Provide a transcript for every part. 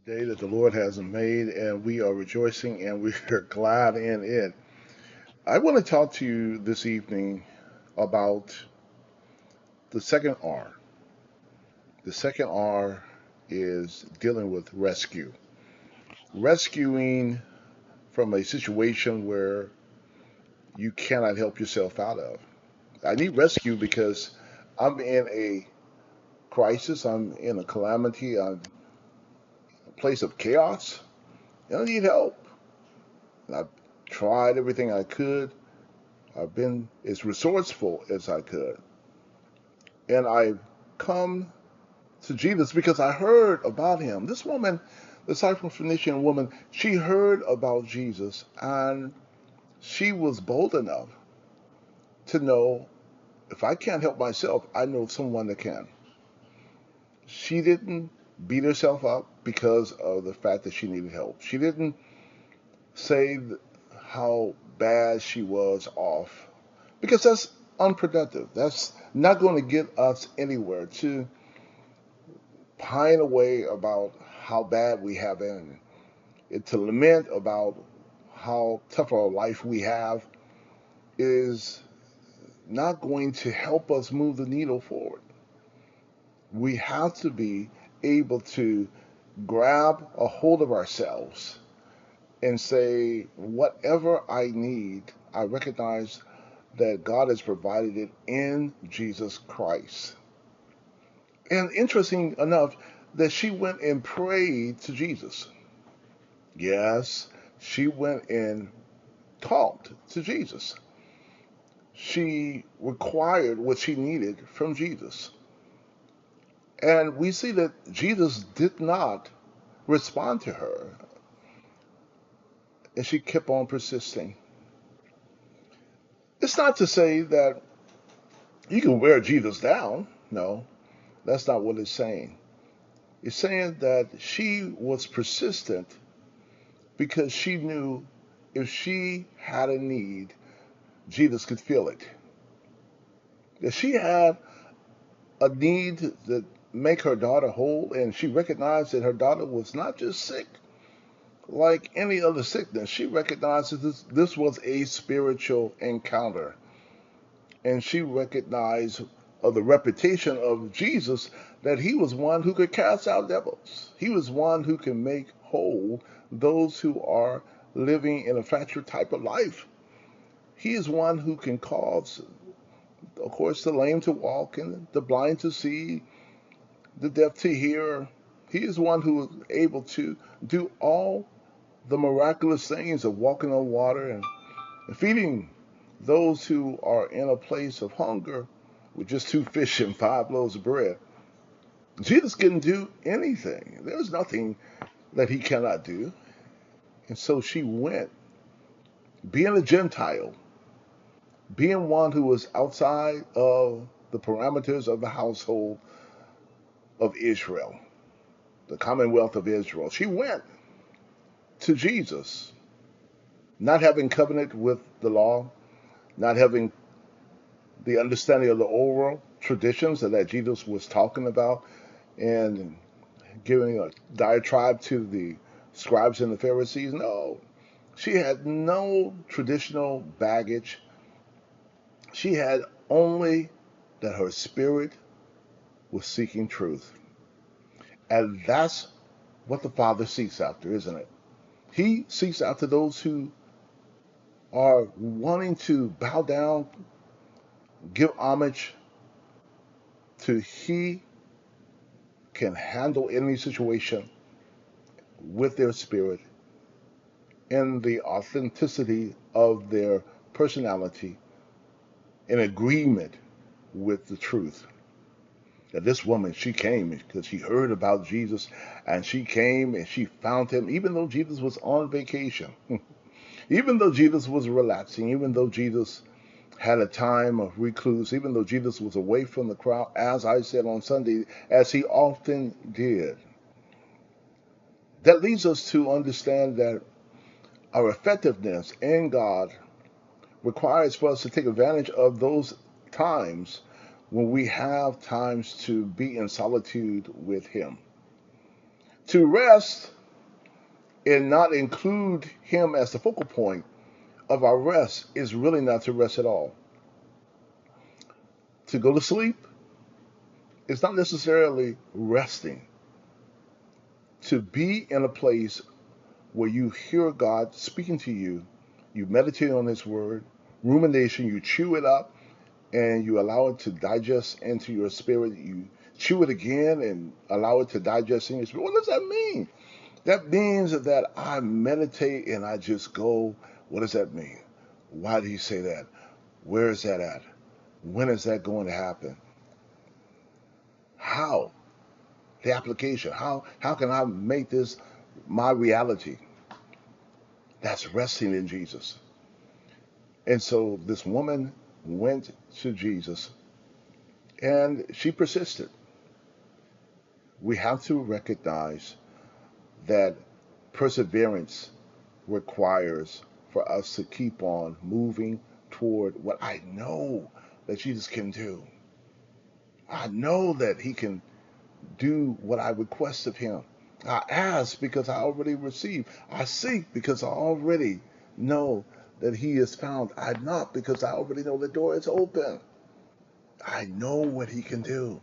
Day that the Lord has made, and we are rejoicing and we are glad in it. I want to talk to you this evening about the second R. The second R is dealing with rescue. Rescuing from a situation where you cannot help yourself out of. I need rescue because I'm in a crisis, I'm in a calamity, I'm in a place of chaos, and I need help. And I've tried everything I could. I've been as resourceful as I could. And I've come to Jesus because I heard about him. This woman, the Syrophoenician woman, she heard about Jesus and she was bold enough to know if I can't help myself, I know someone that can. She didn't beat herself up because of the fact that she needed help. She didn't say how bad she was off because that's unproductive. That's not going to get us anywhere to pine away about how bad we have been, and to lament about how tough a life we have is not going to help us move the needle forward. We have to be able to grab a hold of ourselves and say, whatever I need, I recognize that God has provided it in Jesus Christ. And interesting enough, that she went and prayed to Jesus. Yes, she went and talked to Jesus. She required what she needed from Jesus. And we see that Jesus did not respond to her, and she kept on persisting. It's not to say that you can wear Jesus down. No, that's not what it's saying. It's saying that she was persistent because she knew if she had a need, Jesus could feel it. If she had a need to make her daughter whole, and she recognized that her daughter was not just sick like any other sickness, she recognized that this was a spiritual encounter. And she recognized of the reputation of Jesus that he was one who could cast out devils. He was one who can make whole those who are living in a fractured type of life. He is one who can cause, of course, the lame to walk and the blind to see, the deaf to hear. He is one who is able to do all the miraculous things of walking on water and feeding those who are in a place of hunger with just two fish and five loaves of bread. Jesus can do anything. There's nothing that he cannot do. And so she went, being a Gentile, being one who was outside of the parameters of the household of Israel, the Commonwealth of Israel. She went to Jesus, not having covenant with the law, not having the understanding of the oral traditions that Jesus was talking about, and giving a diatribe to the scribes and the Pharisees. No, she had no traditional baggage. She had only that her spirit was seeking truth. And that's what the Father seeks after, isn't it? He seeks after those who are wanting to bow down, give homage to He can handle any situation with their spirit and the authenticity of their personality in agreement with the truth. That this woman, she came because she heard about Jesus, and she came and she found him, even though Jesus was on vacation, even though Jesus was relaxing, even though Jesus had a time of recluse, even though Jesus was away from the crowd, as I said on Sunday, as he often did. That leads us to understand that our effectiveness in God requires for us to take advantage of those times when we have times to be in solitude with Him. To rest and not include him as the focal point of our rest is really not to rest at all. To go to sleep is not necessarily resting. To be in a place where you hear God speaking to you, you meditate on his word, rumination, you chew it up, and you allow it to digest into your spirit. You chew it again and allow it to digest in your spirit. What does that mean? That means that I meditate and I just go, what does that mean? Why do you say that? Where is that at? When is that going to happen? How? The application. How can I make this my reality? That's resting in Jesus. And so this woman went to Jesus and she persisted. We have to recognize that perseverance requires for us to keep on moving toward what I know that Jesus can do. I know that he can do what I request of him. I ask because I already receive. I seek because I already know that he is found. I knock because I already know the door is open. I know what he can do.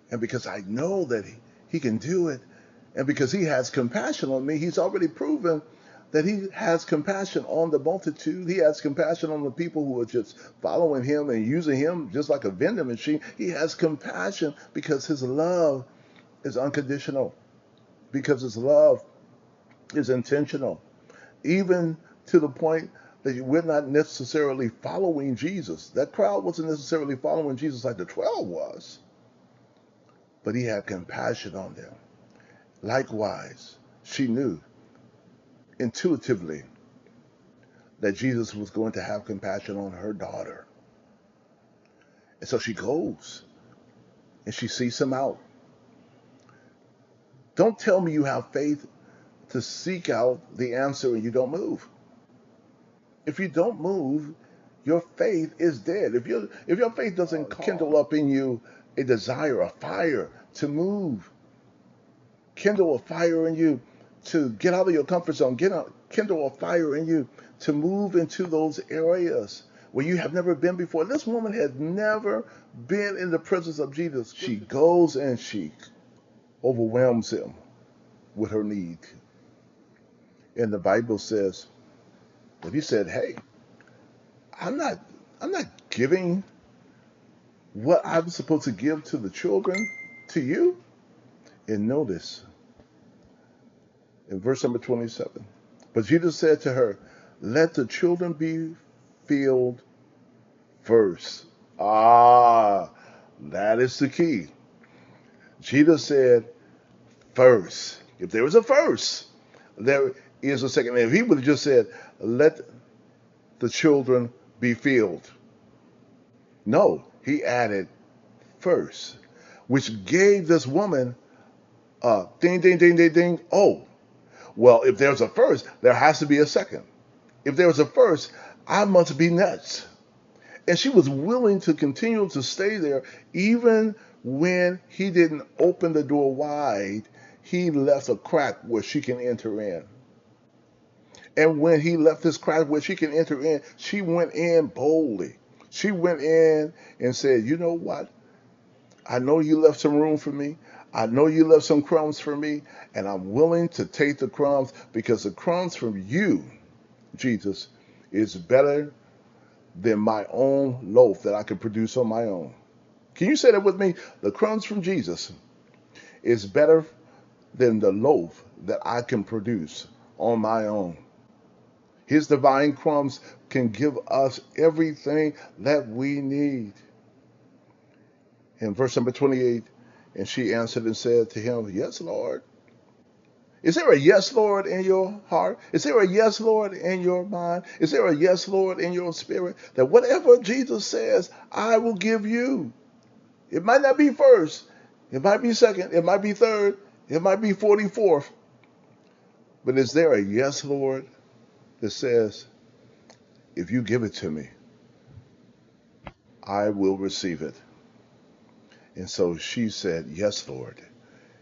And because I know that he can do it, and because he has compassion on me, he's already proven that he has compassion on the multitude. He has compassion on the people who are just following him and using him just like a vending machine. He has compassion because his love is unconditional, because his love is intentional, even to the point that we're not necessarily following Jesus. That crowd wasn't necessarily following Jesus like the 12 was, but he had compassion on them. Likewise, she knew intuitively that Jesus was going to have compassion on her daughter. And so she goes and she seeks him out. Don't tell me you have faith to seek out the answer and you don't move. If you don't move, your faith is dead. If your faith doesn't kindle up in you a desire, a fire to move, kindle a fire in you to get out of your comfort zone, kindle a fire in you to move into those areas where you have never been before. This woman had never been in the presence of Jesus. She goes and she overwhelms him with her need. And the Bible says that he said, hey, I'm not giving what I'm supposed to give to the children to you. And notice in verse number 27, but Jesus said to her, let the children be filled first. Ah, that is the key. Jesus said first. If there was a first, there is a second. If he would have just said, let the children be filled. No, he added first, which gave this woman a ding, ding, ding, ding, ding. Oh, well, if there's a first, there has to be a second. If there was a first, I must be next. And she was willing to continue to stay there even when he didn't open the door wide. He left a crack where she can enter in. And when he left this crack where she can enter in, she went in boldly. She went in and said, you know what? I know you left some room for me. I know you left some crumbs for me. And I'm willing to take the crumbs because the crumbs from you, Jesus, is better than my own loaf that I could produce on my own. Can you say that with me? The crumbs from Jesus is better than the loaf that I can produce on my own. His divine crumbs can give us everything that we need. In verse number 28, and she answered and said to him, yes, Lord. Is there a yes, Lord, in your heart? Is there a yes, Lord, in your mind? Is there a yes, Lord, in your spirit? That whatever Jesus says, I will give you. It might not be first. It might be second. It might be third. It might be 44th. But is there a yes, Lord, that says, if you give it to me, I will receive it? And so she said, yes, Lord.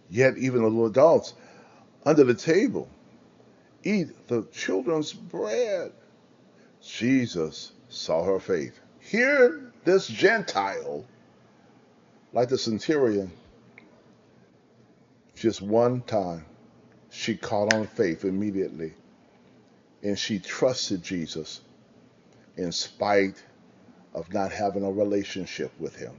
Yet even the little adults under the table, eat the children's bread. Jesus saw her faith. Here, this Gentile, like the centurion, just one time, she caught on faith immediately, and she trusted Jesus in spite of not having a relationship with him.